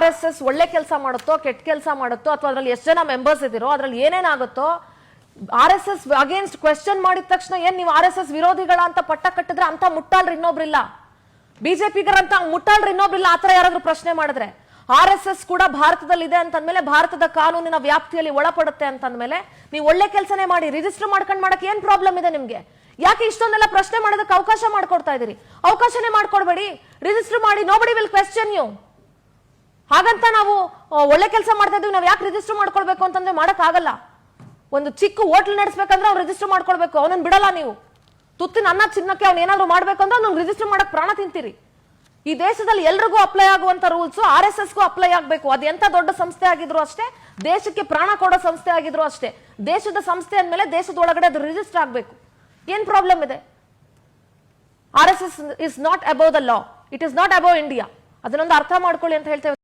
RSS ಒಳ್ಳೆ ಕೆಲಸ ಮಾಡುತ್ತೋ ಕೆಟ್ಟ ಕೆಲಸ ಮಾಡುತ್ತೋ ಅಥವಾ ಅದರಲ್ಲಿ ಎಷ್ಟು ಜನ ಮೆಂಬರ್ಸ್ ಇದ್ದೀರೋ ಅದರಲ್ಲಿ ಏನೇನಾಗುತ್ತೋ RSS ಅಗೇನ್ಸ್ಟ್ ಕ್ವೆಶ್ಚನ್ ಮಾಡಿದ ತಕ್ಷಣ ಏನ್ ನೀವು RSS ವಿರೋಧಿಗಳ ಅಂತ ಪಟ್ಟ ಕಟ್ಟಿದ್ರೆ ಅಂತ ಮುಟ್ಟಾಳ್ರಿ ಇನ್ನೊಬ್ರಿಲ್ಲ, ಬಿಜೆಪಿಗರಂತ ಮುಟ್ಟಾಳ್ರಿ ಇನ್ನೊಬ್ರಿಲ್ಲ. ಆತರ ಯಾರಾದ್ರೂ ಪ್ರಶ್ನೆ ಮಾಡಿದ್ರೆ RSS ಕೂಡ ಭಾರತದಲ್ಲಿ ಇದೆ ಅಂತಂದ್ಮೇಲೆ ಭಾರತದ ಕಾನೂನಿನ ವ್ಯಾಪ್ತಿಯಲ್ಲಿ ಒಳಪಡುತ್ತೆ ಅಂತಂದ್ಮೇಲೆ ನೀವು ಒಳ್ಳೆ ಕೆಲಸನೇ ಮಾಡಿ, ರಿಜಿಸ್ಟರ್ ಮಾಡ್ಕೊಂಡು ಮಾಡಕ್ಕೆ ಏನ್ ಪ್ರಾಬ್ಲಮ್ ಇದೆ ನಿಮ್ಗೆ? ಯಾಕೆ ಇಷ್ಟೊಂದೆಲ್ಲ ಪ್ರಶ್ನೆ ಮಾಡೋದಕ್ಕೆ ಅವಕಾಶ ಮಾಡ್ಕೊಡ್ತಾ ಇದೀರಿ? ಅವಕಾಶನೇ ಮಾಡ್ಕೊಡ್ಬೇಡಿ, ರಿಜಿಸ್ಟರ್ ಮಾಡಿ, ನೋಬಡಿ ವಿಲ್ ಕ್ವೆಶ್ಚನ್ ಯು. ಹಾಗಂತ ನಾವು ಒಳ್ಳೆ ಕೆಲಸ ಮಾಡ್ತಾ ಇದೀವಿ, ನಾವು ಯಾಕೆ ರಿಜಿಸ್ಟರ್ ಮಾಡ್ಕೊಳ್ಬೇಕು ಅಂತಂದ್ರೆ ಮಾಡಕ್ ಆಗಲ್ಲ. ಒಂದು ಚಿಕ್ಕ ಹೋಟ್ಲ್ ನಡೆಸಬೇಕಂದ್ರೆ ಅವ್ನು ರಿಜಿಸ್ಟರ್ ಮಾಡ್ಕೊಳ್ಬೇಕು, ಅವನನ್ನ ಬಿಡಲ್ಲ ನೀವು. ತುತ್ತಿನ ಅನ್ನ ಚಿನ್ನಕ್ಕೆ ಅವ್ನು ಏನಾದ್ರು ಮಾಡ್ಬೇಕಂದ್ರೆ ಅವ್ನು ರಿಜಿಸ್ಟರ್ ಮಾಡಕ್ ಪ್ರಾಣ ತಿಂತೀರಿ. ಈ ದೇಶದಲ್ಲಿ ಎಲ್ರಿಗೂ ಅಪ್ಲೈ ಆಗುವಂತ ರೂಲ್ಸ್ RSSಗೂ ಅಪ್ಲೈ ಆಗ್ಬೇಕು. ಅದು ಎಂತ ದೊಡ್ಡ ಸಂಸ್ಥೆ ಆಗಿದ್ರು ಅಷ್ಟೇ, ದೇಶಕ್ಕೆ ಪ್ರಾಣ ಕೊಡೋ ಸಂಸ್ಥೆ ಆಗಿದ್ರು ಅಷ್ಟೇ. ದೇಶದ ಸಂಸ್ಥೆ ಅಂದ್ಮೇಲೆ ದೇಶದ ಒಳಗಡೆ ಅದು ರಿಜಿಸ್ಟರ್ ಆಗ್ಬೇಕು. ಏನ್ ಪ್ರಾಬ್ಲಮ್ ಇದೆ? RSS is not above the law, it is not above India. ಅದನ್ನೊಂದು ಅರ್ಥ ಮಾಡ್ಕೊಳ್ಳಿ ಅಂತ ಹೇಳ್ತೇವೆ.